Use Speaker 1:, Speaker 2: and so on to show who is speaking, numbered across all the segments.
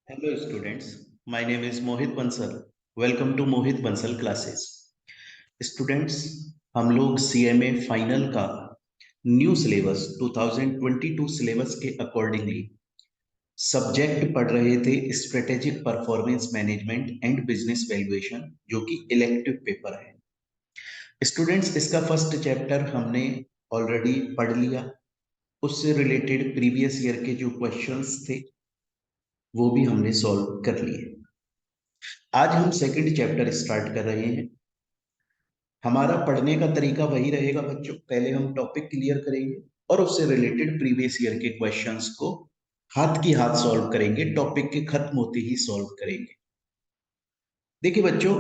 Speaker 1: Hello students, my name is Mohit Bansal. Welcome to Mohit Bansal classes. Students, हम लोग CMA final का new syllabus 2022 syllabus के accordingly subject पढ़ रहे थे strategic performance management and business valuation जो कि इलेक्टिव पेपर है। स्टूडेंट्स, इसका फर्स्ट चैप्टर हमने ऑलरेडी पढ़ लिया। उससे रिलेटेड प्रीवियस ईयर के जो क्वेश्चंस थे वो भी हमने सॉल्व कर लिए। आज हम सेकंड चैप्टर स्टार्ट कर रहे हैं। हमारा पढ़ने का तरीका वही रहेगा बच्चों, पहले हम टॉपिक क्लियर करेंगे और उससे रिलेटेड प्रीवियस ईयर के क्वेश्चंस को हाथ की हाथ सॉल्व करेंगे, टॉपिक के खत्म होते ही सॉल्व करेंगे। देखिए बच्चों,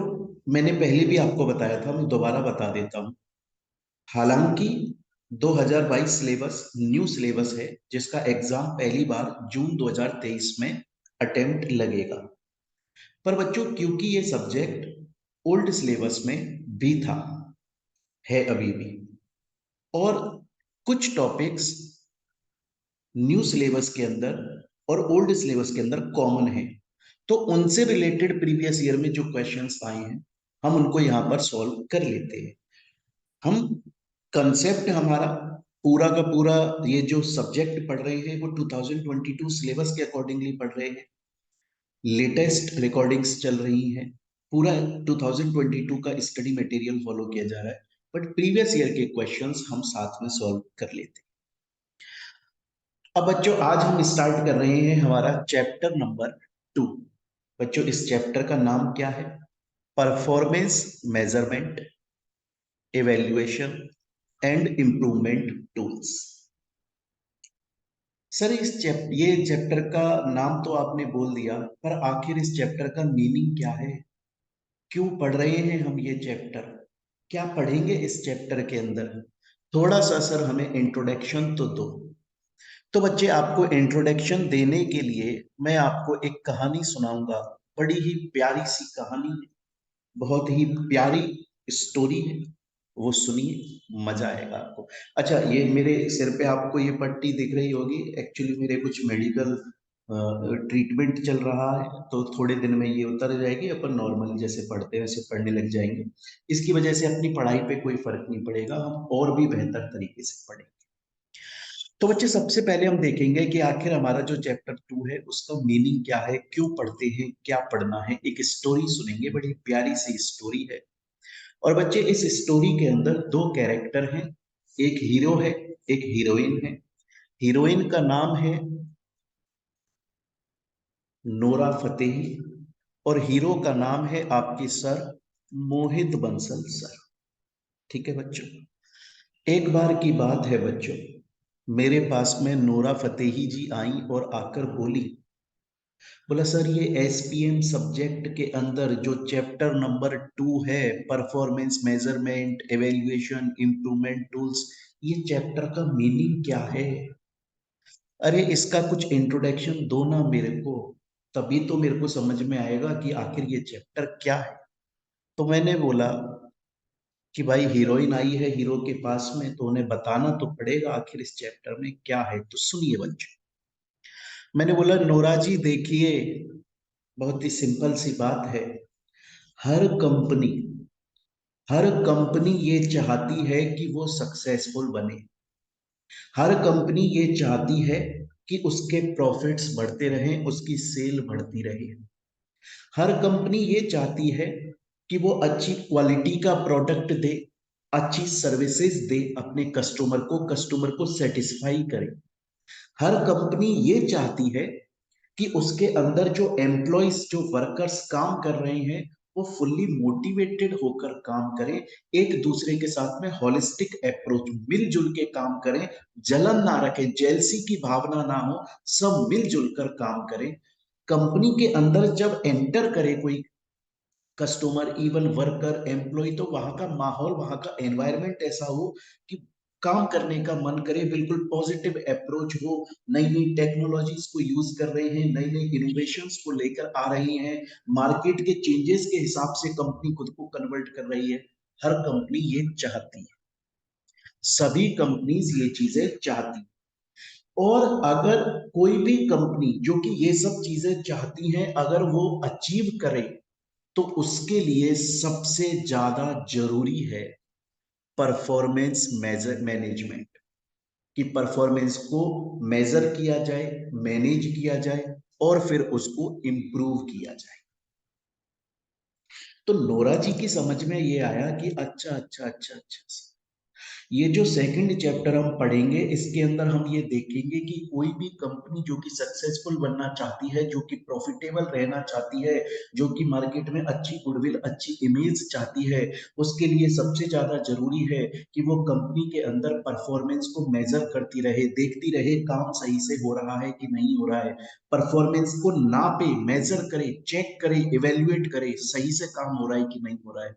Speaker 1: मैंने पहले भी आपको बताया था, मैं दोबारा बता देता हूं। हालांकि 2022 सिलेबस न्यू सिलेबस है जिसका एग्जाम पहली बार जून 2023 में अटेम्प्ट लगेगा, पर बच्चों क्योंकि ये सब्जेक्ट ओल्ड सिलेबस में भी था, है अभी भी, और कुछ टॉपिक्स न्यू सिलेबस के अंदर और ओल्ड सिलेबस के अंदर कॉमन है, तो उनसे रिलेटेड प्रीवियस ईयर में जो क्वेश्चंस आए हैं हम उनको यहां पर सॉल्व कर लेते हैं। हम कंसेप्ट हमारा पूरा का पूरा, ये जो सब्जेक्ट पढ़ रहे हैं वो 2022 सिलेबस के अकॉर्डिंगली पढ़ रहे हैं। लेटेस्ट रिकॉर्डिंग्स चल रही हैं, पूरा 2022 का स्टडी मटेरियल फॉलो किया जा रहा है, बट प्रीवियस ईयर के क्वेश्चंस हम साथ में सॉल्व कर लेते हैं। अब बच्चों आज हम स्टार्ट कर रहे हैं हमारा चैप्टर नंबर 2। बच्चों इस चैप्टर का नाम क्या है? Performance measurement, evaluation and improvement tools. Sir ये चैप्टर का नाम तो आपने बोल दिया, पर आखिर इस चैप्टर का मीनिंग क्या है? क्यों पढ़ रहे हैं हम ये चैप्टर? क्या पढ़ेंगे इस चैप्टर के अंदर? थोड़ा सा सर हमें इंट्रोडक्शन तो दो। तो बच्चे, आपको इंट्रोडक्शन देने के लिए मैं आपको एक कहानी सुनाऊंगा। बड़ी ही प्यारी सी कहानी है, बहुत ही प्यारी स्टोरी है, वो सुनिए, मजा आएगा आपको। अच्छा, ये मेरे सिर पे आपको ये पट्टी दिख रही होगी, एक्चुअली मेरे कुछ मेडिकल ट्रीटमेंट चल रहा है, तो थोड़े दिन में ये उतर जाएगी, अपन नॉर्मली जैसे पढ़ते हैं वैसे पढ़ने लग जाएंगे। इसकी वजह से अपनी पढ़ाई पे कोई फर्क नहीं पड़ेगा, हम और भी बेहतर तरीके से पढ़ेंगे। तो बच्चे, सबसे पहले हम देखेंगे कि आखिर हमारा जो चैप्टर 2 है उसका मीनिंग क्या है, क्यों पढ़ते हैं, क्या पढ़ना है। एक स्टोरी सुनेंगे, बड़ी प्यारी सी स्टोरी है। और बच्चे, इस स्टोरी के अंदर दो कैरेक्टर हैं, एक हीरो है, एक हीरोइन है। हीरोइन का नाम है नोरा फतेही और हीरो का नाम है आपके सर मोहित बंसल सर। ठीक है बच्चों, एक बार की बात है बच्चों, मेरे पास में नोरा फतेही जी आई और आकर बोली, बोला सर ये एसपीएम सब्जेक्ट के अंदर जो चैप्टर नंबर 2 है, performance measurement evaluation improvement tools, ये चैप्टर का मीनिंग क्या है? अरे इसका कुछ इंट्रोडक्शन दो ना मेरे को, तभी तो मेरे को समझ में आएगा कि आखिर ये चैप्टर क्या है। तो मैंने बोला कि भाई हीरोइन आई है हीरो के पास में, तो उन्हें बताना तो पड़ेगा आखिर इस चैप्टर में क्या है। तो सुनिए बच्चों, मैंने बोला नोरा जी देखिए, बहुत ही सिंपल सी बात है। हर कंपनी हर कंपनी ये चाहती है कि वो सक्सेसफुल बने। हर कंपनी ये चाहती है कि उसके प्रॉफिट्स बढ़ते रहें, उसकी सेल बढ़ती रहे। हर कंपनी ये चाहती है कि वो अच्छी क्वालिटी का प्रोडक्ट दे, अच्छी सर्विसेज दे, अपने कस्टमर को सेटिस्फाई करे। हर कंपनी ये चाहती है कि उसके अंदर जो एम्प्लॉयज, जो वर्कर्स काम कर रहे हैं, वो फुल्ली मोटिवेटेड होकर काम करें, एक दूसरे के साथ में होलिस्टिक अप्रोच, मिलजुल के काम करें, जलन ना रखें, जेलसी की भावना ना हो, सब मिलजुल कर काम करें। कंपनी के अंदर जब एंटर करे कोई कस्टमर, इवन वर्कर, एम्प्लॉय, तो वहां का माहौल, वहां का एनवायरनमेंट ऐसा हो कि काम करने का मन करे, बिल्कुल पॉजिटिव अप्रोच हो। नई नई टेक्नोलॉजीज को यूज कर रहे हैं, नई नई इनोवेशंस को लेकर आ रही हैं, मार्केट के चेंजेस के हिसाब से कंपनी खुद को कन्वर्ट कर रही है। हर कंपनी ये चाहती है, सभी कंपनीज ये चीजें चाहती हैं। और अगर कोई भी कंपनी जो कि ये सब चीजें चाहती है अगर वो अचीव करे तो उसके लिए सबसे ज्यादा जरूरी है परफॉर्मेंस मेजर मैनेजमेंट, कि परफॉर्मेंस को मेजर किया जाए, मैनेज किया जाए और फिर उसको इंप्रूव किया जाए। तो नोरा जी की समझ में ये आया कि अच्छा अच्छा अच्छा अच्छा, ये जो सेकंड चैप्टर हम पढ़ेंगे इसके अंदर हम ये देखेंगे कि कोई भी कंपनी जो कि सक्सेसफुल बनना चाहती है, जो कि प्रॉफिटेबल रहना चाहती है, जो कि मार्केट में अच्छी गुडविल, अच्छी इमेज चाहती है, उसके लिए सबसे ज्यादा जरूरी है कि वो कंपनी के अंदर परफॉर्मेंस को मेजर करती रहे, देखती रहे काम सही से हो रहा है कि नहीं हो रहा है, परफॉर्मेंस को नापे, मेजर करे, चेक करे, इवेल्युएट करे, सही से काम हो रहा है कि नहीं हो रहा है।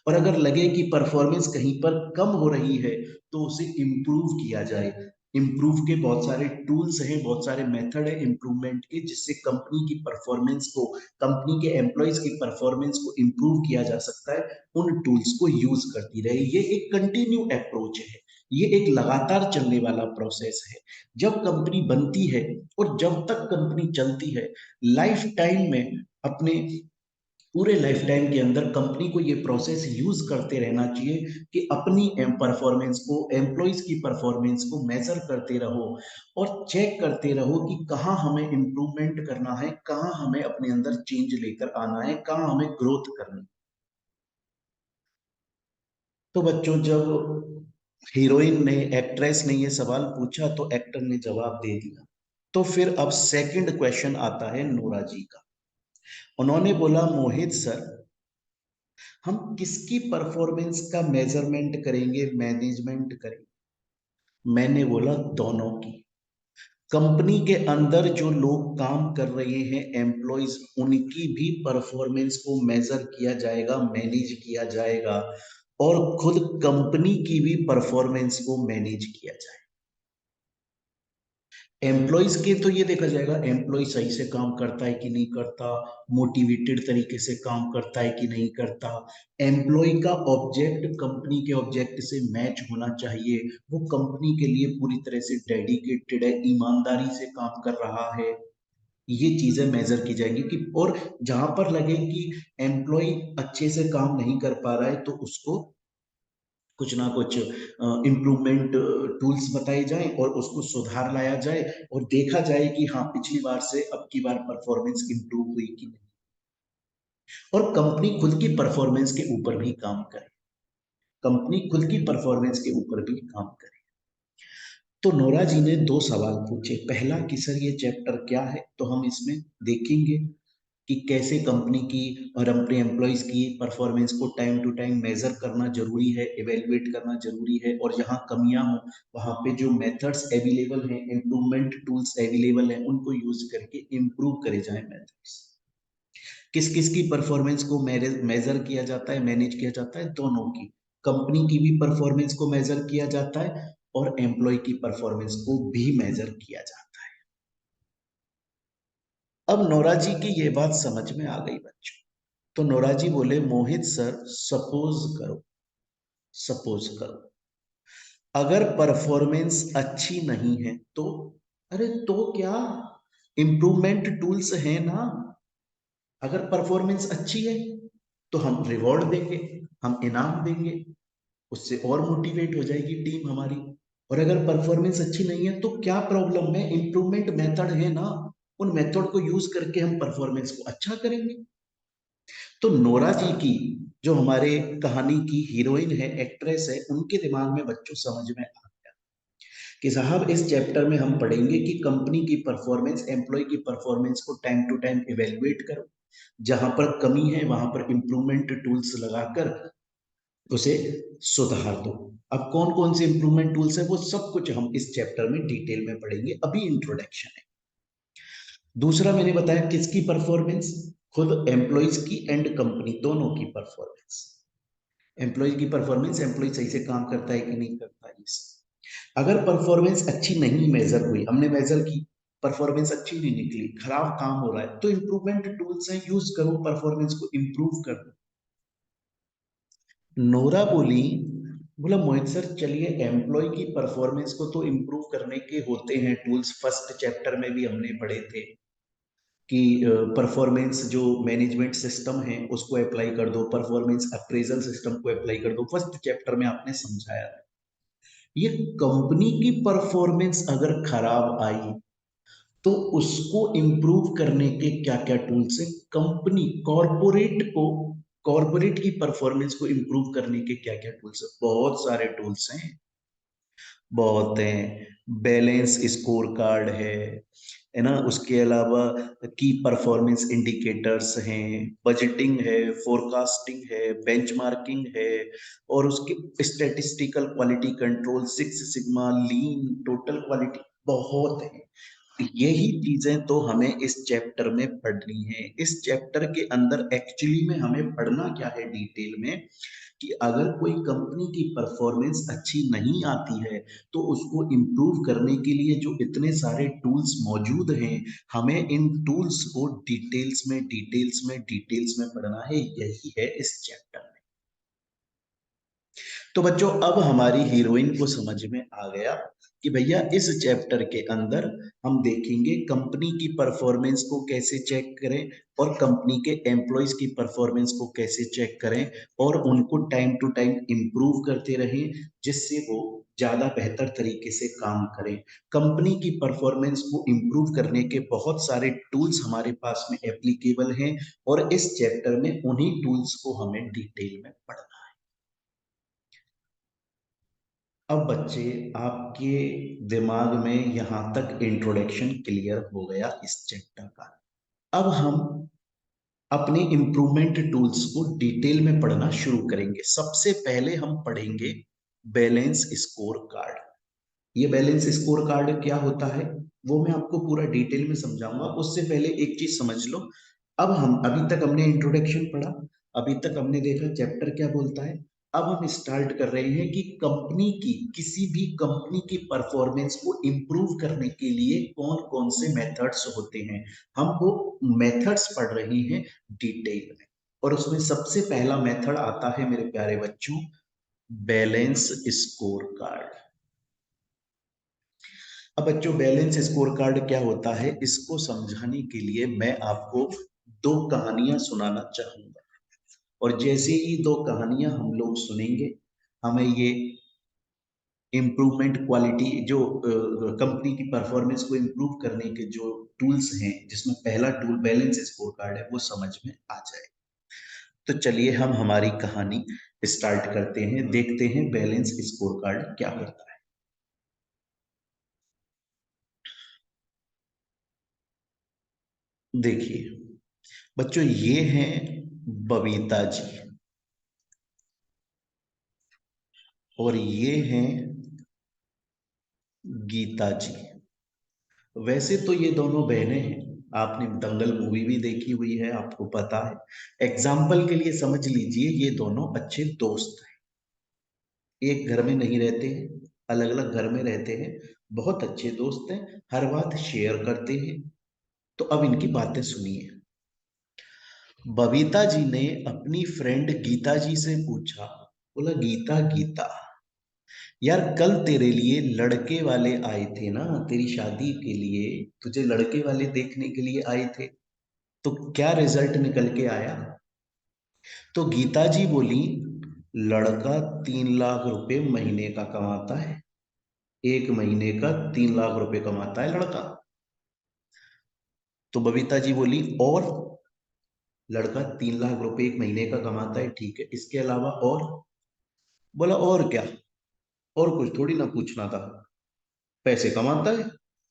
Speaker 1: और अगर लगे कि परफॉर्मेंस कहीं पर कम हो रही है तो उसे इम्प्रूव किया जाए। इम्प्रूव के बहुत सारे टूल्स हैं, बहुत सारे मेथड है इम्प्रूवमेंट के, जिससे कंपनी की परफॉर्मेंस को, कंपनी के एम्प्लॉयज की परफॉर्मेंस को इम्प्रूव किया जा सकता है। उन टूल्स को यूज करती रहे। ये एक कंटिन्यू अप्रोच है, ये एक लगातार चलने वाला प्रोसेस है। जब कंपनी बनती है और जब तक कंपनी चलती है, लाइफ टाइम में, अपने पूरे लाइफ टाइम के अंदर कंपनी को ये प्रोसेस यूज करते रहना चाहिए कि अपनी परफॉर्मेंस को, एम्प्लॉयज की परफॉर्मेंस को मेजर करते रहो और चेक करते रहो कि कहाँ हमें इम्प्रूवमेंट करना है, कहाँ हमें अपने अंदर चेंज लेकर आना है, कहाँ हमें ग्रोथ करनी है। तो बच्चों, जब हीरोइन ने, एक्ट्रेस ने ये सवाल पूछा तो एक्टर ने जवाब दे दिया। तो फिर अब सेकंड क्वेश्चन आता है नोरा जी का। उन्होंने बोला, मोहित सर, हम किसकी परफॉर्मेंस का मेजरमेंट करेंगे, मैनेजमेंट करेंगे? मैंने बोला दोनों की। कंपनी के अंदर जो लोग काम कर रहे हैं, एम्प्लॉयज, उनकी भी परफॉर्मेंस को मेजर किया जाएगा, मैनेज किया जाएगा और खुद कंपनी की भी परफॉर्मेंस को मैनेज किया जाएगा। एम्प्लॉयज के तो ये देखा जाएगा एम्प्लॉय सही से काम करता है कि नहीं करता, मोटिवेटेड तरीके से काम करता है कि नहीं करता, एम्प्लॉय का ऑब्जेक्ट कंपनी के ऑब्जेक्ट से मैच होना चाहिए, वो कंपनी के लिए पूरी तरह से डेडिकेटेड है, ईमानदारी से काम कर रहा है। ये चीजें मेजर की जाएंगी कि, और जहां पर लगे कि एम्प्लॉय अच्छे से काम नहीं कर पा रहा है तो उसको कुछ ना कुछ इम्प्रूवमेंट टूल्स बताए जाएं और उसको सुधार लाया जाए और देखा जाए कि हाँ, पिछली बार से अब की बार परफॉर्मेंस इंप्रूव हुई कि नहीं। और कंपनी खुद की परफॉर्मेंस के ऊपर भी काम करे, कंपनी खुद की परफॉर्मेंस के ऊपर भी काम करे। तो नोरा जी ने दो सवाल पूछे। पहला कि सर ये चैप्टर क्या है, तो हम इसमें देखेंगे कि कैसे कंपनी की और अपने एम्प्लॉयज की परफॉर्मेंस को टाइम टू टाइम मेजर करना जरूरी है, इवेलुएट करना जरूरी है, और जहां कमियां हो वहां पे जो मेथड्स अवेलेबल हैं, इम्प्रूवमेंट टूल्स अवेलेबल हैं, उनको यूज करके इम्प्रूव करे जाए मेथड्स। किस किस की परफॉर्मेंस को मेजर किया जाता है, मैनेज किया जाता है? दोनों की। कंपनी की भी परफॉर्मेंस को मेजर किया जाता है और एम्प्लॉय की परफॉर्मेंस को भी मेजर किया जाता है। अब नोरा जी की ये बात समझ में आ गई बच्चों। तो नोरा जी बोले, मोहित सर, सपोज करो अगर परफॉर्मेंस अच्छी नहीं है तो? अरे तो क्या, इंप्रूवमेंट टूल्स है ना। अगर परफॉर्मेंस अच्छी है तो हम रिवॉर्ड देंगे, हम इनाम देंगे, उससे और मोटिवेट हो जाएगी टीम हमारी। और अगर परफॉर्मेंस अच्छी नहीं है तो क्या प्रॉब्लम है, इंप्रूवमेंट मेथड है ना, उन मेथड को यूज करके हम परफॉर्मेंस को अच्छा करेंगे। तो नोरा जी की, जो हमारे कहानी की हीरोइन है, एक्ट्रेस है, उनके दिमाग में बच्चों समझ में आ गया कि साहब इस चैप्टर में हम पढ़ेंगे कि कंपनी की परफॉर्मेंस, एम्प्लॉय की परफॉर्मेंस को टाइम टू टाइम इवेलुएट करो, जहां पर कमी है वहां पर इंप्रूवमेंट टूल्स लगाकर उसे सुधार दो। अब कौन कौन से इंप्रूवमेंट टूल्स है वो सब कुछ हम इस चैप्टर में डिटेल में पढ़ेंगे, अभी इंट्रोडक्शन है। दूसरा मैंने बताया किसकी परफॉर्मेंस, खुद एम्प्लॉयज की एंड कंपनी दोनों की परफॉर्मेंस। एम्प्लॉय की परफॉर्मेंस, एम्प्लॉय सही से काम करता है कि नहीं करता है, ये सब। अगर परफॉर्मेंस अच्छी नहीं मेजर हुई, हमने मेजर की, परफॉर्मेंस अच्छी नहीं निकली, खराब काम हो रहा है, तो इंप्रूवमेंट टूल्स है, यूज करो, परफॉर्मेंस को इंप्रूव कर दो। नोरा बोली, बोला मोहित सर चलिए एम्प्लॉय की परफॉर्मेंस को तो इम्प्रूव करने के होते हैं टूल्स, फर्स्ट चैप्टर में भी हमने पढ़े थे कि परफॉर्मेंस जो मैनेजमेंट सिस्टम है उसको अप्लाई कर दो, परफॉर्मेंस अप्रेजल सिस्टम को अप्लाई कर दो, फर्स्ट चैप्टर में आपने समझाया था। ये कंपनी की परफॉर्मेंस अगर खराब आई तो उसको इम्प्रूव करने के क्या क्या टूल्स हैं, कंपनी कॉरपोरेट की परफॉर्मेंस को इम्प्रूव करने के क्या क्या टूल्स हैं, बहुत सारे टूल्स हैं, बहुत हैं। बैलेंस स्कोर कार्ड है ना, उसके अलावा की परफॉर्मेंस इंडिकेटर्स हैं, बजटिंग है, फोरकास्टिंग है, बेंचमार्किंग है, और उसके statistical quality control, six sigma, lean, total quality, बहुत है। यही चीजें तो हमें इस चैप्टर में पढ़नी है। इस चैप्टर के अंदर एक्चुअली में हमें पढ़ना क्या है डिटेल में, कि अगर कोई कंपनी की परफॉर्मेंस अच्छी नहीं आती है तो उसको इम्प्रूव करने के लिए जो इतने सारे टूल्स मौजूद हैं, हमें इन टूल्स को डिटेल्स में पढ़ना है। यही है इस चैप्टर में। तो बच्चों अब हमारी हीरोइन को समझ में आ गया कि भैया इस चैप्टर के अंदर हम देखेंगे कंपनी की परफॉर्मेंस को कैसे चेक करें, और कंपनी के एम्प्लॉयज की परफॉर्मेंस को कैसे चेक करें, और उनको टाइम टू टाइम इम्प्रूव करते रहें जिससे वो ज्यादा बेहतर तरीके से काम करें। कंपनी की परफॉर्मेंस को इम्प्रूव करने के बहुत सारे टूल्स हमारे पास में एप्लीकेबल हैं, और इस चैप्टर में उन्हीं टूल्स को हमें डिटेल में पढ़ना। अब बच्चे आपके दिमाग में यहां तक इंट्रोडक्शन क्लियर हो गया इस चैप्टर का। अब हम अपने इंप्रूवमेंट टूल्स को डिटेल में पढ़ना शुरू करेंगे। सबसे पहले हम पढ़ेंगे बैलेंस स्कोर कार्ड। ये बैलेंस स्कोर कार्ड क्या होता है वो मैं आपको पूरा डिटेल में समझाऊंगा। उससे पहले एक चीज समझ लो। अब हम अभी तक हमने इंट्रोडक्शन पढ़ा, अभी तक हमने देखा चैप्टर क्या बोलता है। अब हम स्टार्ट कर रहे हैं कि किसी भी कंपनी की परफॉर्मेंस को इंप्रूव करने के लिए कौन कौन से मेथड्स होते हैं, हम वो मेथड्स पढ़ रहे हैं डिटेल में। और उसमें सबसे पहला मेथड आता है मेरे प्यारे बच्चों, बैलेंस स्कोर कार्ड। अब बच्चों बैलेंस स्कोर कार्ड क्या होता है इसको समझाने के लिए मैं आपको दो कहानियां सुनाना चाहूंगा। और जैसे ही दो कहानियां हम लोग सुनेंगे, हमें ये इम्प्रूवमेंट क्वालिटी जो कंपनी की परफॉर्मेंस को इम्प्रूव करने के जो टूल्स हैं, जिसमें पहला टूल बैलेंस स्कोर कार्ड है, वो समझ में आ जाए। तो चलिए हम हमारी कहानी स्टार्ट करते हैं, देखते हैं बैलेंस स्कोर कार्ड क्या होता है। देखिए बच्चों, ये हैं बबीता जी और ये हैं गीता जी। वैसे तो ये दोनों बहनें हैं, आपने दंगल मूवी भी देखी हुई है, आपको पता है। एग्जाम्पल के लिए समझ लीजिए ये दोनों अच्छे दोस्त हैं, एक घर में नहीं रहते हैं, अलग अलग घर में रहते हैं, बहुत अच्छे दोस्त हैं, हर बात शेयर करते हैं। तो अब इनकी बातें सुनिए। बबीता जी ने अपनी फ्रेंड गीता जी से पूछा, बोला गीता गीता, यार कल तेरे लिए लड़के वाले आए थे ना, तेरी शादी के लिए तुझे लड़के वाले देखने के लिए आए थे, तो क्या रिजल्ट निकल के आया? तो गीता जी बोली, लड़का 3 लाख रुपए महीने का कमाता है, एक महीने का 3 लाख रुपए कमाता है लड़का। तो बबीता जी बोली और? लड़का 3 लाख रुपए एक महीने का कमाता है, ठीक है, इसके अलावा और? बोला और क्या, और कुछ थोड़ी ना पूछना था, पैसे कमाता है,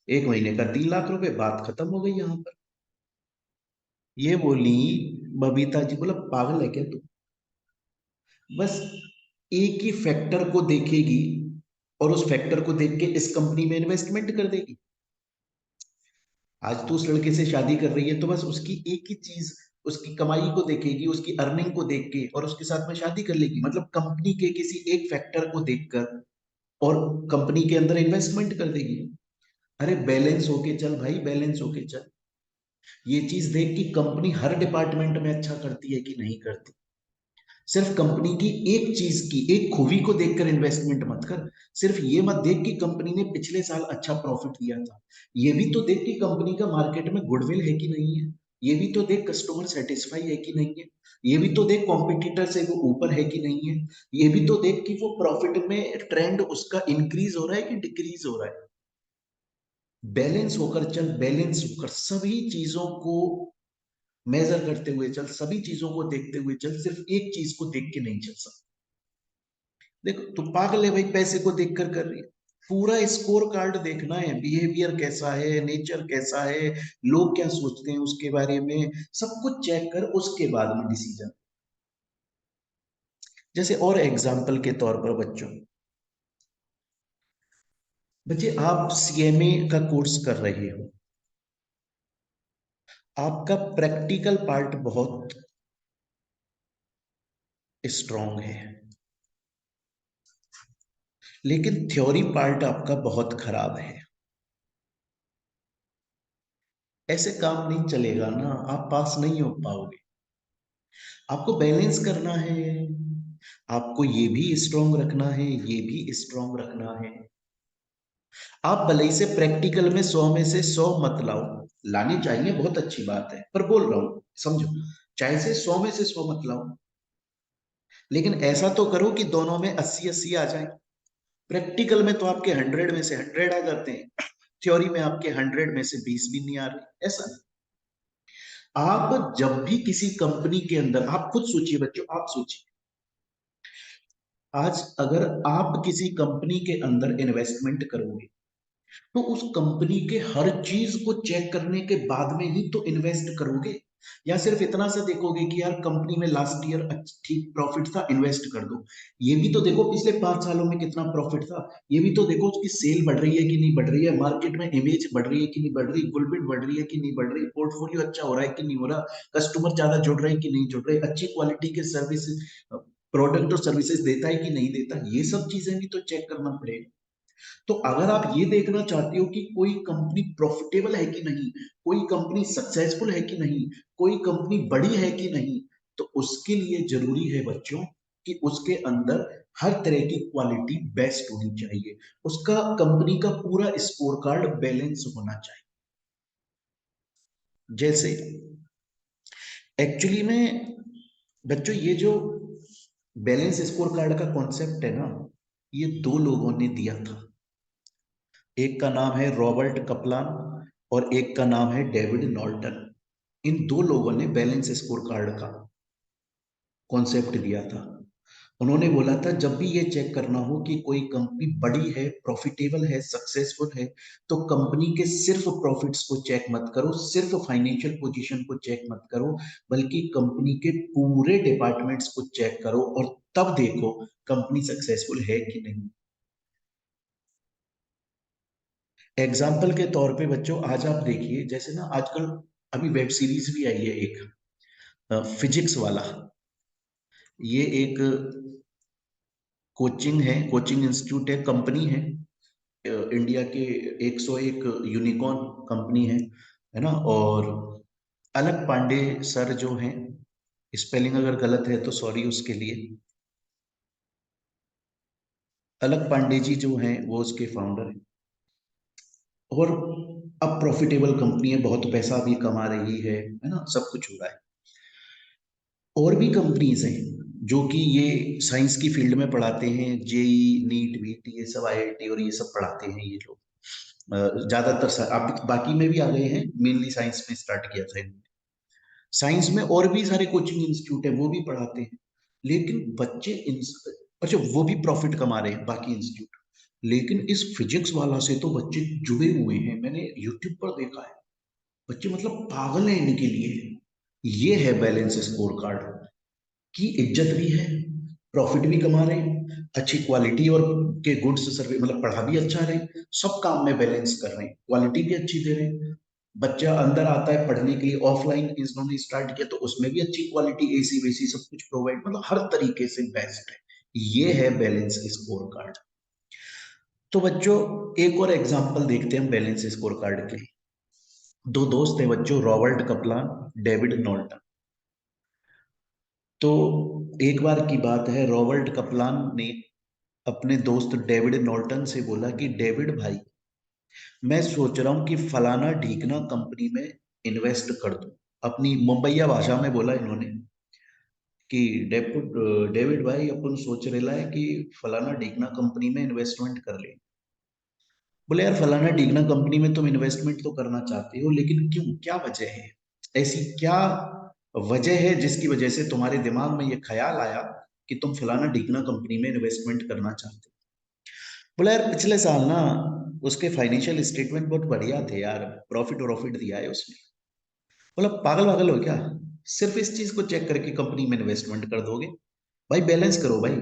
Speaker 1: एक महीने का 3 लाख रुपए, बात खत्म हो गई यहाँ पर। ये बोली बबीता जी। बोला पागल है क्या तू, बस एक ही फैक्टर को देखेगी और उस फैक्टर को देख के इस कंपनी में इन्वेस्टमेंट कर देगी। आज तू उस लड़के से शादी कर रही है तो बस उसकी एक ही चीज, उसकी कमाई को देखेगी, उसकी अर्निंग को देख के और उसके साथ में शादी कर लेगी, मतलब कंपनी के किसी एक फैक्टर को देखकर और कंपनी के अंदर इन्वेस्टमेंट कर देगी। अरे बैलेंस होके चल भाई, बैलेंस होके चल। ये चीज देख कि कंपनी हर डिपार्टमेंट में अच्छा करती है कि नहीं करती। सिर्फ कंपनी की एक चीज की एक खूबी को देखकर इन्वेस्टमेंट मत कर। सिर्फ ये मत देख कि कंपनी ने पिछले साल अच्छा प्रॉफिट दिया था। ये भी तो देख कि कंपनी का मार्केट में गुडविल है कि नहीं है। ये भी तो देख कस्टमर सेटिस्फाई है कि नहीं है। ये भी तो देख कॉम्पिटिटर से वो ऊपर है कि नहीं है। ये भी तो देख कि वो प्रॉफिट में ट्रेंड उसका इंक्रीज हो रहा है कि डिक्रीज हो रहा है। बैलेंस होकर चल, बैलेंस होकर सभी चीजों को मेजर करते हुए चल, सभी चीजों को देखते हुए चल, सिर्फ एक चीज को देख के नहीं चल सकता। देखो तू पागल है भाई, पैसे को देखकर कर रही है। पूरा स्कोर कार्ड देखना है, बिहेवियर कैसा है, नेचर कैसा है, लोग क्या सोचते हैं उसके बारे में, सब कुछ चेक कर, उसके बाद में डिसीजन। जैसे और एग्जाम्पल के तौर पर बच्चों, बच्चे आप सीएमए का कोर्स कर रहे हो, आपका प्रैक्टिकल पार्ट बहुत स्ट्रांग है, लेकिन थ्योरी पार्ट आपका बहुत खराब है। ऐसे काम नहीं चलेगा ना, आप पास नहीं हो पाओगे। आपको बैलेंस करना है, आपको ये भी स्ट्रांग रखना है, ये भी स्ट्रांग रखना है। आप भले ही से प्रैक्टिकल में 100 में से 100 मत लाओ, लानी चाहिए, बहुत अच्छी बात है, पर बोल रहा हूं समझो, चाहे से 100 में से 100 मत लाओ, लेकिन ऐसा तो करो कि दोनों में 80-80 आ जाए। प्रैक्टिकल में तो आपके 100 में से 100 आ जाते हैं, थ्योरी में आपके 100 में से 20 भी नहीं आ रहे, ऐसा नहीं। आप जब भी किसी कंपनी के अंदर, आप खुद सोचिए बच्चों, आप सोचिए, आज अगर आप किसी कंपनी के अंदर इन्वेस्टमेंट करोगे, तो उस कंपनी के हर चीज को चेक करने के बाद में ही तो इन्वेस्ट करोगे। या सिर्फ इतना सा देखोगे कि यार कंपनी में लास्ट ईयर ठीक प्रॉफिट था, इन्वेस्ट कर दो। ये भी तो देखो पिछले 5 सालों में कितना प्रॉफिट था। ये भी तो देखो उसकी सेल बढ़ रही है कि नहीं बढ़ रही है, मार्केट में इमेज बढ़ रही है कि नहीं बढ़ रही, गुडविल बढ़ रही है कि नहीं बढ़ रही, पोर्टफोलियो अच्छा हो रहा है कि नहीं हो रहा, कस्टमर ज्यादा जुड़ रहे हैं कि नहीं जुड़ रहे, अच्छी क्वालिटी के सर्विस प्रोडक्ट और सर्विसेज देता है कि नहीं देता, ये सब चीजें भी तो चेक करना पड़ेगा। तो अगर आप ये देखना चाहते हो कि कोई कंपनी प्रॉफिटेबल है कि नहीं, कोई कंपनी सक्सेसफुल है कि नहीं, कोई कंपनी बड़ी है कि नहीं, तो उसके लिए जरूरी है बच्चों कि उसके अंदर हर तरह की क्वालिटी बेस्ट होनी चाहिए। उसका कंपनी का पूरा स्कोर कार्ड बैलेंस होना चाहिए। जैसे एक्चुअली में बच्चों, ये जो बैलेंस स्कोर कार्ड का कॉन्सेप्ट है ना, ये दो लोगों ने दिया था। एक का नाम है रॉबर्ट कपलान और एक का नाम है डेविड नॉर्टन। इन दो लोगों ने बैलेंस स्कोर कार्ड का कॉन्सेप्ट दिया था। उन्होंने बोला था जब भी ये चेक करना हो कि कोई कंपनी बड़ी है, प्रॉफिटेबल है, सक्सेसफुल है, तो कंपनी के सिर्फ प्रॉफिट्स को चेक मत करो, सिर्फ फाइनेंशियल पोजीशन को चेक मत करो, बल्कि कंपनी के पूरे डिपार्टमेंट्स को चेक करो और तब देखो कंपनी सक्सेसफुल है कि नहीं। एग्जाम्पल के तौर पे बच्चों, आज आप देखिए, जैसे ना आजकल अभी वेब सीरीज भी आई है एक, फिजिक्स वाला। ये एक कोचिंग है, कोचिंग इंस्टीट्यूट है, कंपनी है, इंडिया के 101 यूनिकॉर्न कंपनी है ना। और अलग पांडे सर जो हैं, स्पेलिंग अगर गलत है तो सॉरी उसके लिए, अलग पांडे जी जो हैं वो उसके फाउंडर हैं। और अब प्रॉफिटेबल कंपनी है, बहुत पैसा भी कमा रही है ना, सब कुछ हो रहा है। और भी कंपनीज हैं जो कि ये साइंस की फील्ड में पढ़ाते हैं, जेई नीट वीट ये सब, आईआईटी और ये सब पढ़ाते हैं ये लोग। ज्यादातर आप बाकी में भी आ गए हैं, मेनली साइंस में स्टार्ट किया था इन्होंने। साइंस में और भी सारे कोचिंग इंस्टीट्यूट है, वो भी पढ़ाते हैं। लेकिन बच्चे अच्छा वो भी प्रॉफिट कमा रहे हैं बाकी इंस्टीट्यूट, लेकिन इस फिजिक्स वाला से तो बच्चे जुड़े हुए हैं, मैंने यूट्यूब पर देखा है। बच्चे मतलब पागल है इनके लिए। ये है बैलेंस स्कोर कार्ड की इज्जत भी है, प्रॉफिट भी कमा रहे हैं, अच्छी क्वालिटी और के गुड्स सर्विस, मतलब पढ़ा भी अच्छा रहे, सब काम में बैलेंस कर रहे हैं, क्वालिटी भी अच्छी दे रहे हैं। बच्चा अंदर आता है पढ़ने के लिए, ऑफलाइन इन्होंने स्टार्ट किया तो उसमें भी अच्छी क्वालिटी, एसी वेसी सब कुछ प्रोवाइड, मतलब हर तरीके से बेस्ट है। ये है बैलेंस स्कोर कार्ड। तो बच्चों एक और एग्जांपल देखते हैं हम बैलेंस स्कोर कार्ड के। दो दोस्त थे बच्चों, रॉबर्ट कपलान, डेविड नॉल्टन। तो एक बार की बात है, रॉबर्ट कपलान ने अपने दोस्त डेविड नॉर्टन से बोला कि डेविड भाई, मैं सोच रहा हूं कि फलाना ढीकना कंपनी में इन्वेस्ट कर दूं। अपनी मुंबईया भाषा में बोला इन्होंने कि डेविड भाई, अपन सोच रहे है कि फलाना ढीकना कंपनी में इन्वेस्टमेंट कर ले। बोले यार, फलाना ढीकना कंपनी में तुम इन्वेस्टमेंट तो करना चाहते हो, लेकिन क्यों, क्या वजह है? ऐसी क्या वजह है जिसकी वजह से तुम्हारे दिमाग में ये ख्याल आया कि तुम फलाना ढीकना कंपनी में इन्वेस्टमेंट करना चाहते हो? बोला यार, पिछले साल ना उसके फाइनेंशियल स्टेटमेंट बहुत बढ़िया थे यार, प्रॉफिट प्रॉफिट दिया है उसने। बोला पागल पागल हो क्या, सिर्फ इस चीज को चेक करके कंपनी में इन्वेस्टमेंट कर दोगे? भाई बैलेंस करो भाई।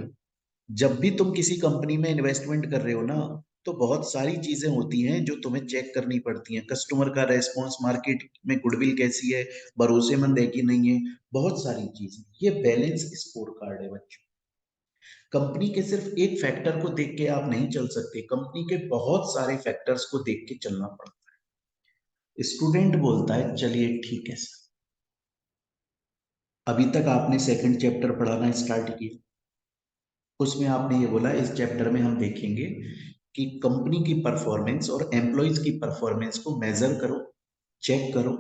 Speaker 1: जब भी तुम किसी कंपनी में इन्वेस्टमेंट कर रहे हो ना, तो बहुत सारी चीजें होती हैं जो तुम्हें चेक करनी पड़ती हैं। कस्टमर का रेस्पॉन्स, मार्केट में गुडविल कैसी है, भरोसेमंद है कि नहीं है, बहुत सारी चीजें। ये बैलेंस स्कोर कार्ड है बच्चों। कंपनी के सिर्फ एक फैक्टर को देख के आप नहीं चल सकते, कंपनी के बहुत सारे फैक्टर्स को देख के चलना पड़ता है। स्टूडेंट बोलता है चलिए ठीक है सर, अभी तक आपने सेकंड चैप्टर पढ़ाना स्टार्ट किया, उसमें आपने ये बोला इस चैप्टर में हम देखेंगे कि कंपनी की परफॉर्मेंस और एम्प्लॉयज की परफॉर्मेंस को मेजर करो, चेक करो,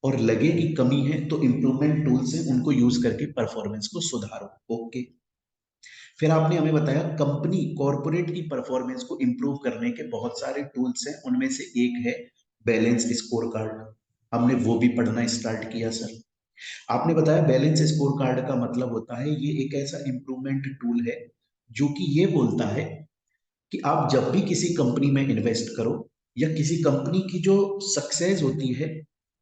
Speaker 1: और लगे कि कमी है तो इंप्रूवमेंट टूल्स हैं, उनको यूज करके परफॉर्मेंस को सुधारो। ओके। फिर आपने हमें बताया कंपनी कॉर्पोरेट की परफॉर्मेंस को इंप्रूव करने के बहुत सारे टूल्स हैं, उनमें से एक है बैलेंस स्कोर कार्ड। हमने वो भी पढ़ना स्टार्ट किया सर। आपने बताया बैलेंस स्कोर कार्ड का मतलब होता है ये एक ऐसा इंप्रूवमेंट टूल है जो कि ये बोलता है कि आप जब भी किसी कंपनी में इन्वेस्ट करो, या किसी कंपनी की जो सक्सेस होती है,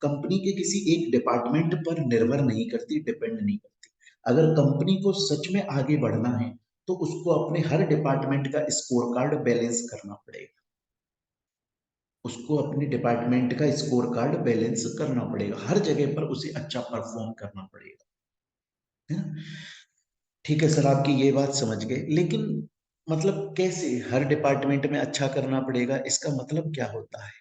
Speaker 1: कंपनी के किसी एक डिपार्टमेंट पर निर्भर नहीं करती, डिपेंड नहीं करती। अगर कंपनी को सच में आगे बढ़ना है तो उसको अपने हर डिपार्टमेंट का स्कोर कार्ड बैलेंस करना पड़ेगा। उसको अपने डिपार्टमेंट का स्कोर कार्ड बैलेंस करना पड़ेगा, हर जगह पर उसे अच्छा परफॉर्म करना पड़ेगा, है ना? ठीक है सर, आपकी ये बात समझ गए, लेकिन मतलब कैसे हर डिपार्टमेंट में अच्छा करना पड़ेगा, इसका मतलब क्या होता है?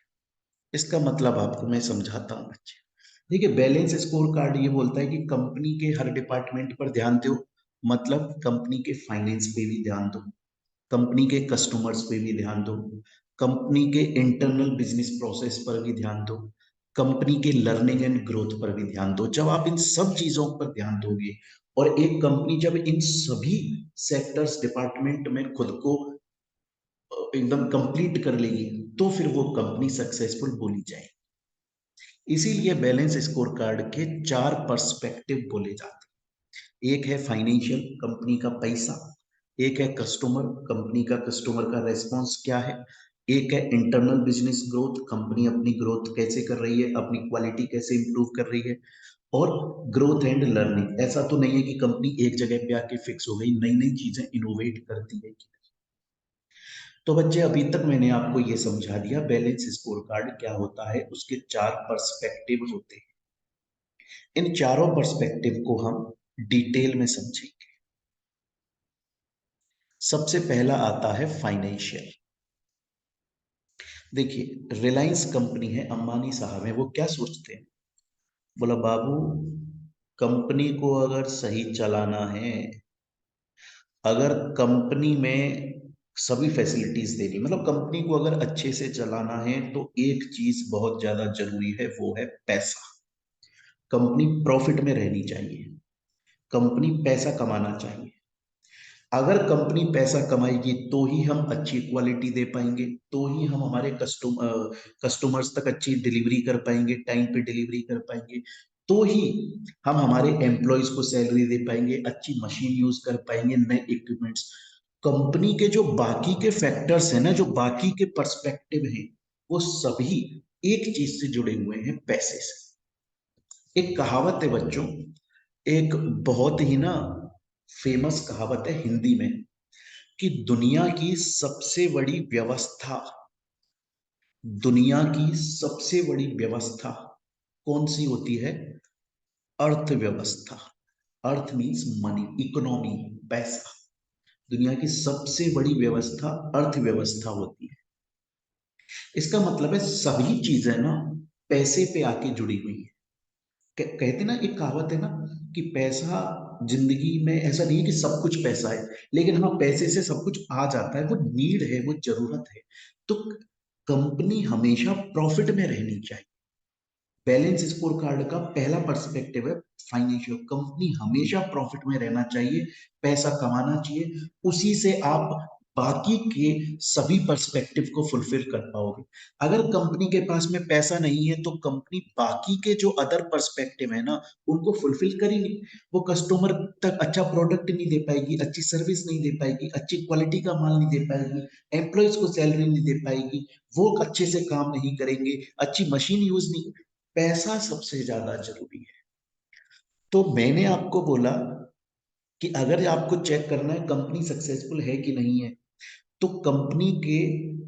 Speaker 1: इसका मतलब आपको मैं समझाता हूँ बच्चे। देखिए, बैलेंस स्कोर कार्ड ये बोलता है कि कंपनी के हर डिपार्टमेंट पर ध्यान दो। मतलब कंपनी के फाइनेंस पे भी ध्यान दो, कंपनी के कस्टमर्स पे भी ध्यान दो, कंपनी के इंटरनल बिजनेस प्रोसेस पर भी ध्यान दो, कंपनी के लर्निंग एंड ग्रोथ पर भी ध्यान दो। जब आप इन सब चीजों पर ध्यान दोगे और एक कंपनी जब इन सभी सेक्टर्स डिपार्टमेंट में खुद को एकदम कंप्लीट कर लेगी, तो फिर वो कंपनी सक्सेसफुल बोली जाएगी। इसीलिए बैलेंस स्कोर कार्ड के चार पर्सपेक्टिव बोले जाते हैं। एक है फाइनेंशियल, कंपनी का पैसा। एक है कस्टमर, कंपनी का कस्टमर का रेस्पॉन्स क्या है। एक है इंटरनल बिजनेस ग्रोथ, कंपनी अपनी ग्रोथ कैसे कर रही है, अपनी क्वालिटी कैसे इंप्रूव कर रही है। और ग्रोथ एंड लर्निंग, ऐसा तो नहीं है कि कंपनी एक जगह पे आके फिक्स हो गई, नई नई चीजें इनोवेट करती है। तो बच्चे, अभी तक मैंने आपको ये समझा दिया बैलेंस स्कोर कार्ड क्या होता है, उसके चार पर्सपेक्टिव होते हैं। इन चारों पर्सपेक्टिव को हम डिटेल में समझेंगे। सबसे पहला आता है फाइनेंशियल। देखिए, रिलायंस कंपनी है, अंबानी साहब है, वो क्या सोचते हैं? बोला बाबू, कंपनी को अगर सही चलाना है, अगर कंपनी में सभी फैसिलिटीज देनी, मतलब कंपनी को अगर अच्छे से चलाना है, तो एक चीज बहुत ज्यादा जरूरी है, वो है पैसा। कंपनी प्रॉफिट में रहनी चाहिए, कंपनी पैसा कमाना चाहिए। अगर कंपनी पैसा कमाएगी तो ही हम अच्छी क्वालिटी दे पाएंगे, तो ही हम हमारे कस्टमर्स तक अच्छी डिलीवरी कर पाएंगे, टाइम पे डिलीवरी कर पाएंगे, तो ही हम हमारे एम्प्लॉयज को सैलरी दे पाएंगे, अच्छी मशीन यूज कर पाएंगे, नए इक्विपमेंट्स। कंपनी के जो बाकी के फैक्टर्स हैं ना, जो बाकी के पर्सपेक्टिव हैं, वो सभी एक चीज से जुड़े हुए हैं, पैसे से। एक कहावत है बच्चों, एक बहुत ही ना फेमस कहावत है हिंदी में, कि दुनिया की सबसे बड़ी व्यवस्था कौन सी होती है? अर्थव्यवस्था। अर्थ मीन्स मनी, इकोनॉमी, पैसा। दुनिया की सबसे बड़ी व्यवस्था अर्थव्यवस्था होती है। इसका मतलब है सभी चीजें ना पैसे पे आके जुड़ी हुई है। कहते ना, एक कहावत है ना कि पैसा जिंदगी में ऐसा नहीं है कि सब कुछ पैसा है, लेकिन हाँ पैसे से सब कुछ आ जाता है, वो नीड है, वो जरूरत है। तो कंपनी हमेशा प्रॉफिट में रहनी चाहिए। बैलेंस स्कोर कार्ड का पहला पर्सपेक्टिव है फाइनेंशियल। कंपनी हमेशा प्रॉफिट में रहना चाहिए, पैसा कमाना चाहिए, उसी से आप बाकी के सभी पर्सपेक्टिव को फुलफिल कर पाओगे। अगर कंपनी के पास में पैसा नहीं है तो कंपनी बाकी के जो अदर पर्सपेक्टिव है ना, उनको फुलफिल कर ही नहीं। वो कस्टमर तक अच्छा प्रोडक्ट नहीं दे पाएगी, अच्छी सर्विस नहीं दे पाएगी, अच्छी क्वालिटी का माल नहीं दे पाएगी, एम्प्लॉयज को सैलरी नहीं दे पाएगी, वो अच्छे से काम नहीं करेंगे, अच्छी मशीन यूज नहीं। पैसा सबसे ज्यादा जरूरी है। तो मैंने आपको बोला कि अगर आपको चेक करना है कंपनी सक्सेसफुल है कि नहीं है, तो कंपनी के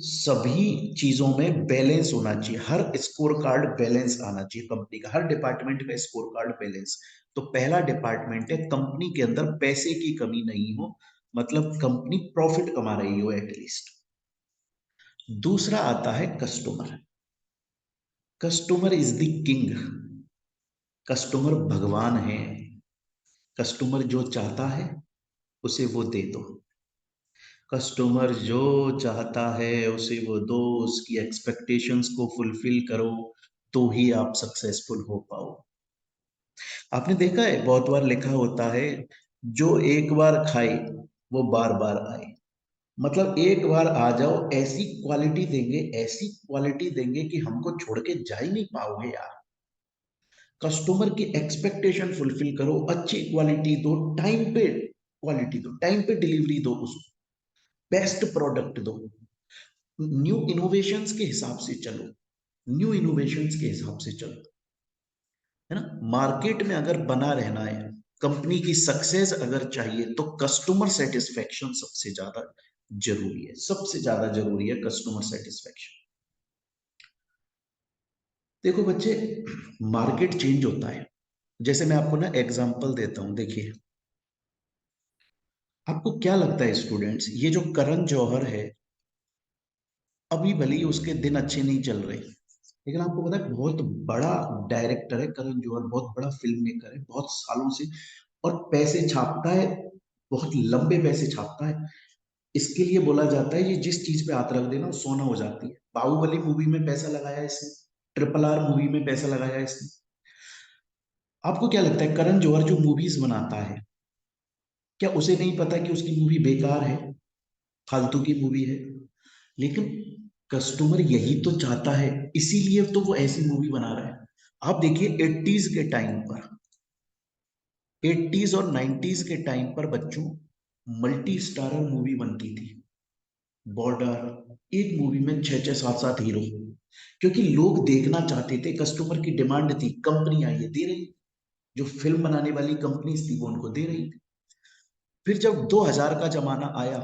Speaker 1: सभी चीजों में बैलेंस होना चाहिए। हर स्कोर कार्ड बैलेंस आना चाहिए कंपनी का, हर डिपार्टमेंट का स्कोर कार्ड बैलेंस। तो पहला डिपार्टमेंट है कंपनी के अंदर पैसे की कमी नहीं हो, मतलब कंपनी प्रॉफिट कमा रही हो एटलीस्ट। दूसरा आता है customer. Customer is the king. Customer भगवान है। कस्टमर जो चाहता है उसे वो दे दो। कस्टमर जो चाहता है उसे वो दो, उसकी एक्सपेक्टेशंस को फुलफिल करो, तो ही आप सक्सेसफुल हो पाओ। आपने देखा है बहुत बार लिखा होता है, जो एक बार खाए वो बार बार आए। मतलब एक बार आ जाओ, ऐसी क्वालिटी देंगे, ऐसी क्वालिटी देंगे कि हमको छोड़ के जा ही नहीं पाओगे यार। कस्टमर की एक्सपेक्टेशन फुलफिल करो, अच्छी क्वालिटी दो, टाइम पे क्वालिटी दो, टाइम पे डिलीवरी दो, उसको बेस्ट प्रोडक्ट दो, न्यू इनोवेशंस के हिसाब से चलो, न्यू इनोवेशंस के हिसाब से चलो, है ना। मार्केट में अगर बना रहना है, कंपनी की सक्सेस अगर चाहिए, तो कस्टमर सेटिस्फेक्शन सबसे ज्यादा जरूरी है, सबसे ज्यादा जरूरी है कस्टमर सेटिस्फेक्शन। देखो बच्चे, मार्केट चेंज होता है। जैसे मैं आपको ना एग्जांपल देता हूं, देखिए। आपको क्या लगता है स्टूडेंट्स, ये जो करण जौहर है, अभी भले ही उसके दिन अच्छे नहीं चल रहे, लेकिन आपको पता है बहुत बड़ा डायरेक्टर है करण जौहर, बहुत बड़ा फिल्म मेकर है बहुत सालों से, और पैसे छापता है, बहुत लंबे पैसे छापता है। इसके लिए बोला जाता है, ये जिस चीज पे हाथ रख देना वो सोना हो जाती है। बाहुबली मूवी में पैसा लगाया इसने, RRR मूवी में पैसा लगाया इसने। आपको क्या लगता है करण जौहर जो मूवीज बनाता है, क्या उसे नहीं पता कि उसकी मूवी बेकार है, फालतू की मूवी है? लेकिन कस्टमर यही तो चाहता है, इसीलिए तो वो ऐसी मूवी बना रहा है। आप देखिए 80s के टाइम पर, 80s और 90s के टाइम पर बच्चों, मल्टी स्टारर मूवी बनती थी। बॉर्डर, एक मूवी में छह छह सात सात हीरो, क्योंकि लोग देखना चाहते थे, कस्टमर की डिमांड थी, कंपनी आई है दे रही, जो फिल्म बनाने वाली कंपनी थी वो उनको दे रही थी। फिर जब 2000 का जमाना आया,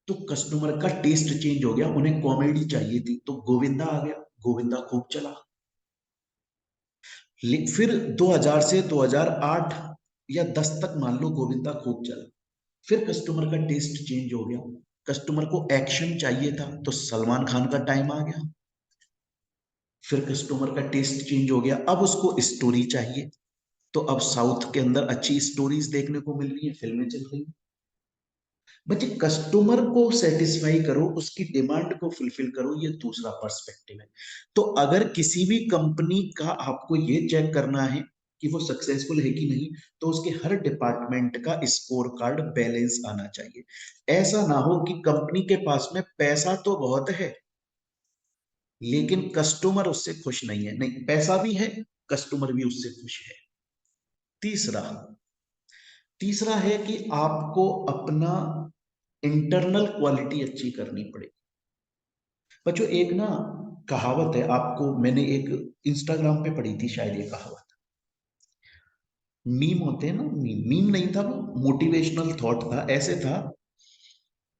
Speaker 1: तो कस्टमर का टेस्ट चेंज हो गया, उन्हें कॉमेडी चाहिए थी, तो गोविंदा आ गया, गोविंदा खूब चला। फिर 2000 से 2008 या 10 तक मान लो गोविंदा खूब चला। फिर कस्टमर का टेस्ट चेंज हो गया, कस्टमर को एक्शन चाहिए था, तो सलमान खान का टाइम आ गया। फिर कस्टमर का टेस्ट चेंज हो गया, अब उसको स्टोरी चाहिए, तो अब साउथ के अंदर अच्छी स्टोरीज देखने को मिल रही है, फिल्में चल रही हैं। बच्चे, कस्टमर को सेटिस्फाई करो, उसकी डिमांड को फुलफिल करो, ये दूसरा पर्सपेक्टिव है। तो अगर किसी भी कंपनी का आपको ये चेक करना है कि वो सक्सेसफुल है कि नहीं, तो उसके हर डिपार्टमेंट का स्कोर कार्ड बैलेंस आना चाहिए। ऐसा ना हो कि कंपनी के पास में पैसा तो बहुत है, लेकिन कस्टमर उससे खुश नहीं है। नहीं, पैसा भी है, कस्टमर भी उससे खुश है। तीसरा, तीसरा है कि आपको अपना इंटरनल क्वालिटी अच्छी करनी पड़ेगी। बच्चों, एक ना कहावत है, आपको मैंने एक इंस्टाग्राम पे पढ़ी थी शायद, ये कहावत, मीम होते हैं ना, मीम, मीम नहीं था वो, मोटिवेशनल थॉट था। ऐसे था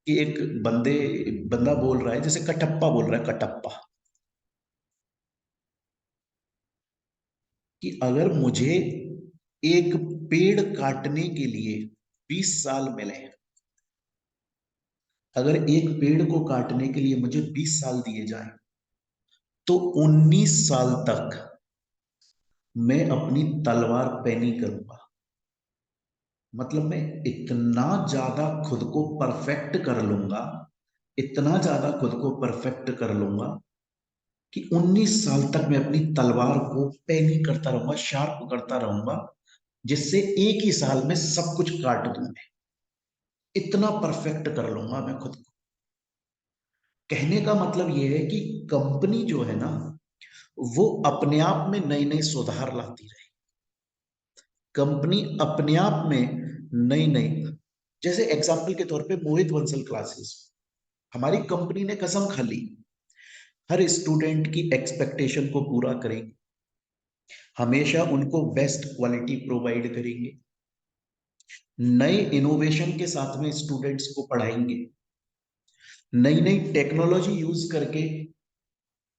Speaker 1: कि एक बंदा बोल रहा है, जैसे कटप्पा बोल रहा है, कटप्पा, कि अगर मुझे एक पेड़ काटने के लिए 20 साल मिले, अगर एक पेड़ को काटने के लिए मुझे 20 साल दिए जाए, तो 19 साल तक मैं अपनी तलवार पैनी करूंगा। मतलब मैं इतना ज्यादा खुद को परफेक्ट कर लूंगा, इतना ज्यादा खुद को परफेक्ट कर लूंगा कि 19 साल तक मैं अपनी तलवार को पैनी करता रहूंगा, शार्प करता रहूंगा, जिससे एक ही साल में सब कुछ काट दूं मैं। इतना परफेक्ट कर लूंगा मैं खुद को। कहने का मतलब यह है कि कंपनी जो है ना, वो अपने आप में नई नई सुधार लाती रहे। कंपनी अपने आप में नई नई, जैसे एग्जाम्पल के तौर पे मोहित बंसल क्लासेस, हमारी कंपनी ने कसम खा ली हर स्टूडेंट की एक्सपेक्टेशन को पूरा करेंगे, हमेशा उनको बेस्ट क्वालिटी प्रोवाइड करेंगे, नए इनोवेशन के साथ में स्टूडेंट्स को पढ़ाएंगे, नई नई टेक्नोलॉजी यूज करके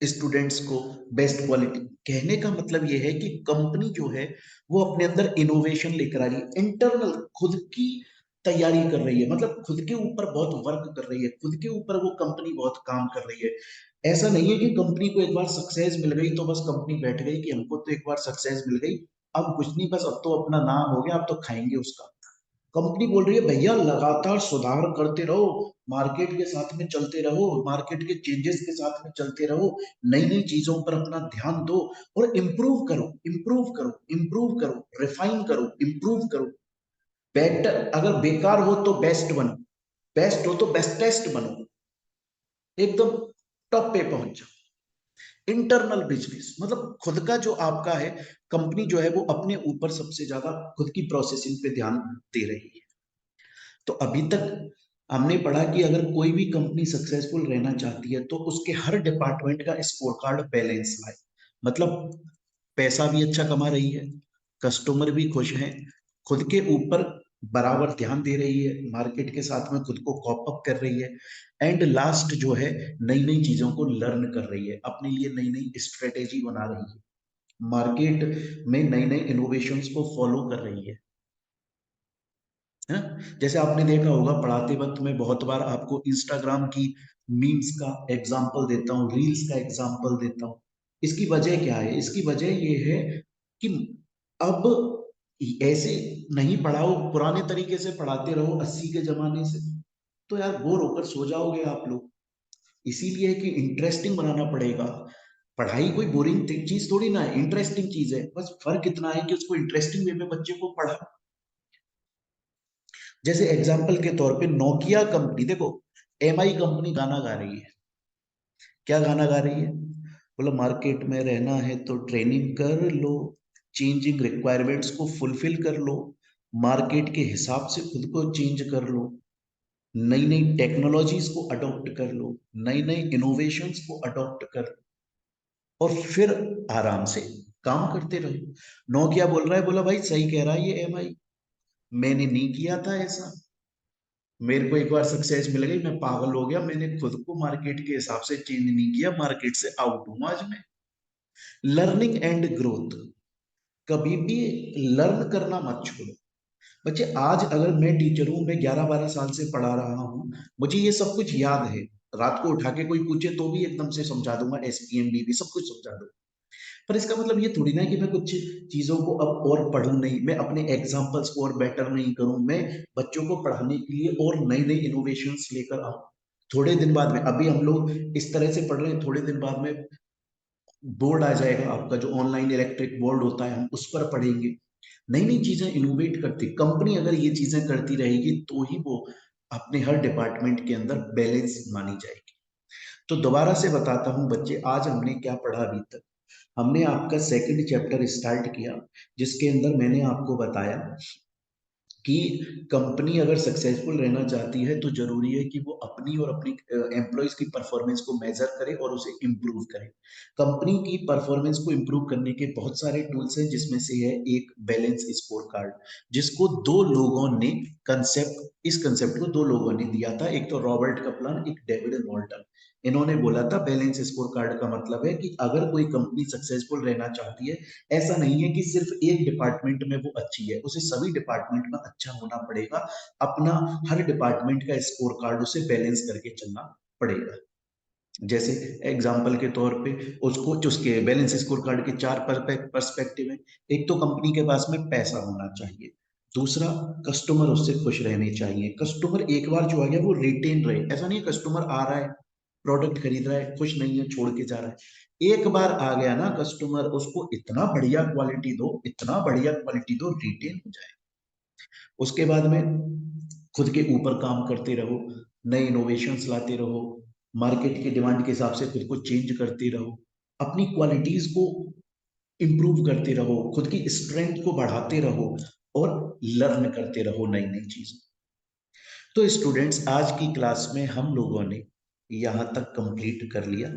Speaker 1: स्टूडेंट्स को बेस्ट क्वालिटी। कहने का मतलब यह है कि कंपनी जो है वो अपने अंदर इनोवेशन लेकर आ रही है, इंटरनल खुद की तैयारी कर रही है, मतलब खुद के ऊपर बहुत वर्क कर रही है, खुद के ऊपर वो कंपनी बहुत काम कर रही है। ऐसा नहीं है कि कंपनी को एक बार सक्सेस मिल गई तो बस कंपनी बैठ गई कि हमको तो एक बार सक्सेस मिल गई, अब कुछ नहीं, बस अब तो अपना नाम हो गया, अब तो खाएंगे उसका। कंपनी बोल रही है भैया लगातार सुधार करते रहो, मार्केट के साथ में चलते रहो, मार्केट के चेंजेस के साथ में चलते रहो, नई नई चीजों पर अपना ध्यान दो और इम्प्रूव करो, इम्प्रूव करो, इम्प्रूव करो, रिफाइन करो, इम्प्रूव करो। बेटर, अगर बेकार हो तो बेस्ट बनो, बेस्ट हो तो बेस्टेस्ट बनो, एकदम टॉप पे पहुंच जाओ। इंटरनल बिजनेस मतलब खुद का जो आपका है, कंपनी जो है वो अपने ऊपर सबसे ज्यादा खुद की प्रोसेसिंग पे ध्यान दे रही है। तो अभी तक हमने पढ़ा कि अगर कोई भी कंपनी सक्सेसफुल रहना चाहती है तो उसके हर डिपार्टमेंट का स्कोर कार्ड बैलेंस आए। मतलब पैसा भी अच्छा कमा रही है, कस्टमर भी खुश हैं, खुद के ऊपर बराबर ध्यान दे रही है, मार्केट के साथ में खुद को कॉप अप कर रही है, एंड लास्ट जो है नई नई चीजों को लर्न कर रही है, अपने लिए नई नई स्ट्रेटेजी बना रही है, मार्केट में नई नई इनोवेशंस को फॉलो कर रही है ना। जैसे आपने देखा होगा पढ़ाते वक्त मैं बहुत बार आपको इंस्टाग्राम की मीम्स का एग्जाम्पल देता हूँ, रील्स का एग्जाम्पल देता हूँ। इसकी वजह क्या है? इसकी वजह ये है कि अब ऐसे नहीं पढ़ाओ, पुराने तरीके से पढ़ाते रहो 80 के जमाने से, तो यार बोर होकर सो जाओगे आप लोग। इसीलिए कि इंटरेस्टिंग बनाना पड़ेगा। पढ़ाई कोई बोरिंग चीज थोड़ी ना है, इंटरेस्टिंग चीज है, बस फर्क इतना है कि उसको इंटरेस्टिंग वे में बच्चे को पढ़ा। जैसे एग्जाम्पल के तौर पे नोकिया कंपनी देखो, एमआई कंपनी गाना गा रही है। क्या गाना गा रही है? बोला मार्केट में रहना है तो ट्रेनिंग कर लो, चेंजिंग रिक्वायरमेंट्स को फुलफिल कर लो, मार्केट के हिसाब से खुद को चेंज कर लो, नई नई टेक्नोलॉजीज को अडॉप्ट कर लो, नई नई इनोवेशंस को अडॉप्ट कर लो, और फिर आराम से काम करते रहो। नोकिया बोल रहा है, बोला भाई सही कह रहा है ये एमआई, मैंने नहीं किया था ऐसा, मेरे को एक बार सक्सेस मिल गई, मैं पागल हो गया, मैंने खुद को मार्केट के हिसाब से चेंज नहीं किया, मार्केट से आउट हूं आज मैं। लर्निंग एंड ग्रोथ, कभी भी लर्न करना मत छोड़ो। बच्चे आज अगर मैं टीचर हूं, मैं 11-12 साल से पढ़ा रहा हूं, मुझे ये सब कुछ याद है, रात को उठा के कोई पूछे तो भी एकदम से समझा दूंगा, एसपीएम भी सब कुछ समझा दूंगा। पर इसका मतलब ये थोड़ी ना है कि मैं कुछ चीजों को अब और पढ़ूं नहीं, मैं अपने एग्जाम्पल्स को और बेटर नहीं करूं, मैं बच्चों को पढ़ाने के लिए और नई नई इनोवेशंस लेकर आऊं। थोड़े दिन बाद में, अभी हम लोग इस तरह से पढ़ रहे हैं, थोड़े दिन बाद में बोर्ड आ जाएगा आपका, जो ऑनलाइन इलेक्ट्रिक बोर्ड होता है, हम उस पर पढ़ेंगे। नई नई चीजें इनोवेट करती कंपनी अगर ये चीजें करती रहेगी तो ही वो अपने हर डिपार्टमेंट के अंदर बैलेंस मानी जाएगी। तो दोबारा से बताता हूं बच्चे, आज हमने क्या पढ़ा अभी तक। हमने आपका सेकंड चैप्टर स्टार्ट किया, जिसके अंदर मैंने आपको बताया कि कंपनी अगर सक्सेसफुल रहना चाहती है तो जरूरी है कि वो अपनी और अपनी एम्प्लॉयज की परफॉर्मेंस को मेजर करे और उसे इम्प्रूव करे। कंपनी की परफॉर्मेंस को इम्प्रूव करने के बहुत सारे टूल्स हैं, जिसमें से है एक बैलेंस स्कोर कार्ड, जिसको दो लोगों ने कंसेप्ट इस कंसेप्ट को दो लोगों ने दिया था, एक तो रॉबर्ट कपलान, एक डेविड नॉल्टन। इन्होंने बोला था बैलेंस स्कोर कार्ड का मतलब है कि अगर कोई कंपनी सक्सेसफुल रहना चाहती है, ऐसा नहीं है कि सिर्फ एक डिपार्टमेंट में वो अच्छी है, उसे सभी डिपार्टमेंट में अच्छा होना पड़ेगा, अपना हर डिपार्टमेंट का स्कोर कार्ड उसे बैलेंस करके चलना पड़ेगा। जैसे एग्जाम्पल के तौर पे उसको उसके बैलेंस स्कोर कार्ड के चार पर्सपेक्टिव है। एक तो कंपनी के पास में पैसा होना चाहिए, दूसरा कस्टमर उससे खुश रहने चाहिए, कस्टमर एक बार जो आ गया वो रिटेन रहे, ऐसा नहीं है कस्टमर आ रहा है प्रोडक्ट खरीद रहा है खुश नहीं है छोड़ के जा रहा है, एक बार आ गया ना कस्टमर उसको इतना बढ़िया क्वालिटी दो, इतना बढ़िया क्वालिटी दो रिटेन हो जाए। उसके बाद में खुद के ऊपर काम करते रहो, नए इनोवेशंस लाते रहो, मार्केट की डिमांड के हिसाब से खुद को चेंज करते रहो, अपनी क्वालिटीज को इंप्रूव करते रहो, खुद की स्ट्रेंथ को बढ़ाते रहो और लर्न करते रहो नई नई चीजें। तो स्टूडेंट्स आज की क्लास में हम लोगों ने यहाँ तक कंप्लीट कर लिया।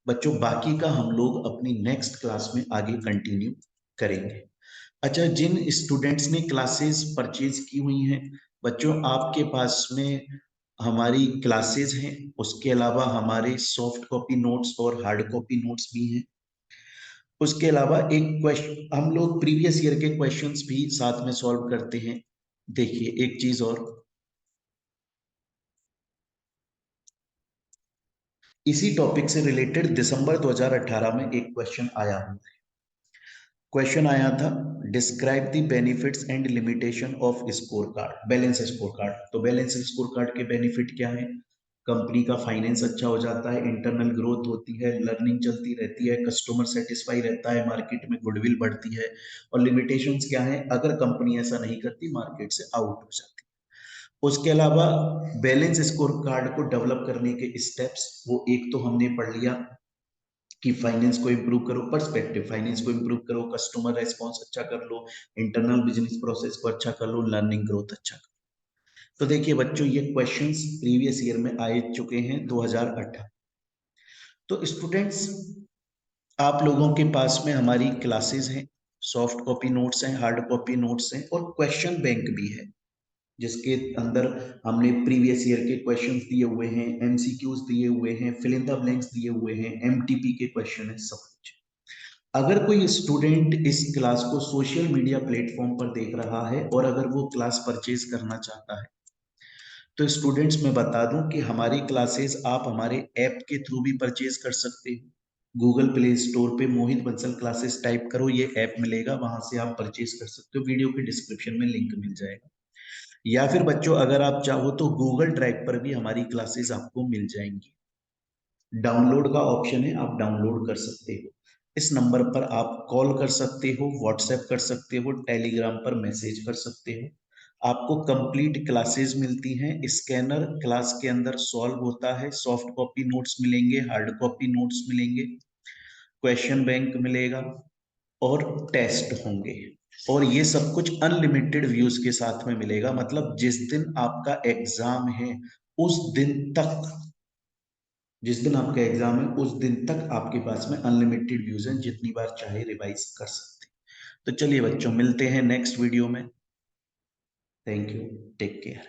Speaker 1: बच्चों बाकी का हम लोग अपनी नेक्स्ट क्लास में आगे कंटिन्यू करेंगे। अच्छा, जिन स्टूडेंट्स ने क्लासेस परचेज की हुई हैं बच्चों, आपके पास में हमारी क्लासेस हैं, उसके अलावा हमारे सॉफ्ट कॉपी नोट्स और हार्ड कॉपी नोट्स भी हैं। उसके अलावा एक क्वेश्चन हम लोग प्रीवियस ईयर के क्वेश्चंस भी साथ में सॉल्व करते हैं। देखिए एक चीज और, इसी टॉपिक से रिलेटेड दिसंबर 2018 में एक क्वेश्चन आया हुआ है। क्वेश्चन आया था, describe the benefits and limitation off score card, balance score card. तो बैलेंस स्कोर कार्ड के बेनिफिट क्या है? कंपनी का फाइनेंस अच्छा हो जाता है, इंटरनल ग्रोथ होती है, लर्निंग चलती रहती है, कस्टमर सेटिस्फाई रहता है, मार्केट में गुडविल बढ़ती है। और लिमिटेशंस क्या है? अगर कंपनी ऐसा नहीं करती मार्केट से आउट हो जाती है। उसके अलावा बैलेंस स्कोर कार्ड को डेवलप करने के स्टेप्स, वो एक तो हमने पढ़ लिया कि फाइनेंस को इंप्रूव करो, पर्सपेक्टिव फाइनेंस को इंप्रूव करो, कस्टमर रेस्पॉन्स अच्छा कर लो, इंटरनल बिजनेस प्रोसेस को अच्छा कर लो, लर्निंग ग्रोथ अच्छा कर लो। तो देखिए बच्चों ये क्वेश्चंस प्रीवियस ईयर में आ चुके हैं 2018। तो स्टूडेंट्स आप लोगों के पास में हमारी क्लासेस हैं, सॉफ्ट कॉपी नोट्स हैं, हार्ड कॉपी नोट्स हैं और क्वेश्चन बैंक भी है, जिसके अंदर हमने प्रीवियस ईयर के क्वेश्चंस दिए हुए हैं, एमसीक्यूज दिए हुए हैं, फिल इन द ब्लैंक्स दिए हुए हैं, एमटीपी के क्वेश्चन है, सब कुछ। अगर कोई स्टूडेंट इस क्लास को सोशल मीडिया प्लेटफॉर्म पर देख रहा है और अगर वो क्लास परचेज करना चाहता है तो स्टूडेंट्स मैं बता दूं कि हमारी क्लासेस आप हमारे ऐप के थ्रू भी परचेज कर सकते हो। गूगल प्ले स्टोर पे मोहित बंसल क्लासेस टाइप करो, ये ऐप मिलेगा, वहां से आप परचेज कर सकते हो, वीडियो के डिस्क्रिप्शन में लिंक मिल जाएगा। या फिर बच्चों अगर आप चाहो तो गूगल ड्राइव पर भी हमारी क्लासेस आपको मिल जाएंगी। डाउनलोड का ऑप्शन है, आप डाउनलोड कर सकते हो। इस नंबर पर आप कॉल कर सकते हो, व्हाट्सएप कर सकते हो, टेलीग्राम पर मैसेज कर सकते हो। आपको कंप्लीट क्लासेस मिलती हैं, स्कैनर क्लास के अंदर सॉल्व होता है, सॉफ्ट कॉपी नोट्स मिलेंगे, हार्ड कॉपी नोट्स मिलेंगे, क्वेश्चन बैंक मिलेगा और टेस्ट होंगे। और ये सब कुछ अनलिमिटेड व्यूज के साथ में मिलेगा, मतलब जिस दिन आपका एग्जाम है उस दिन तक, जिस दिन आपका एग्जाम है उस दिन तक आपके पास में अनलिमिटेड व्यूज हैं, जितनी बार चाहे रिवाइज कर सकते हैं। तो चलिए बच्चों मिलते हैं नेक्स्ट वीडियो में। Thank you, take care.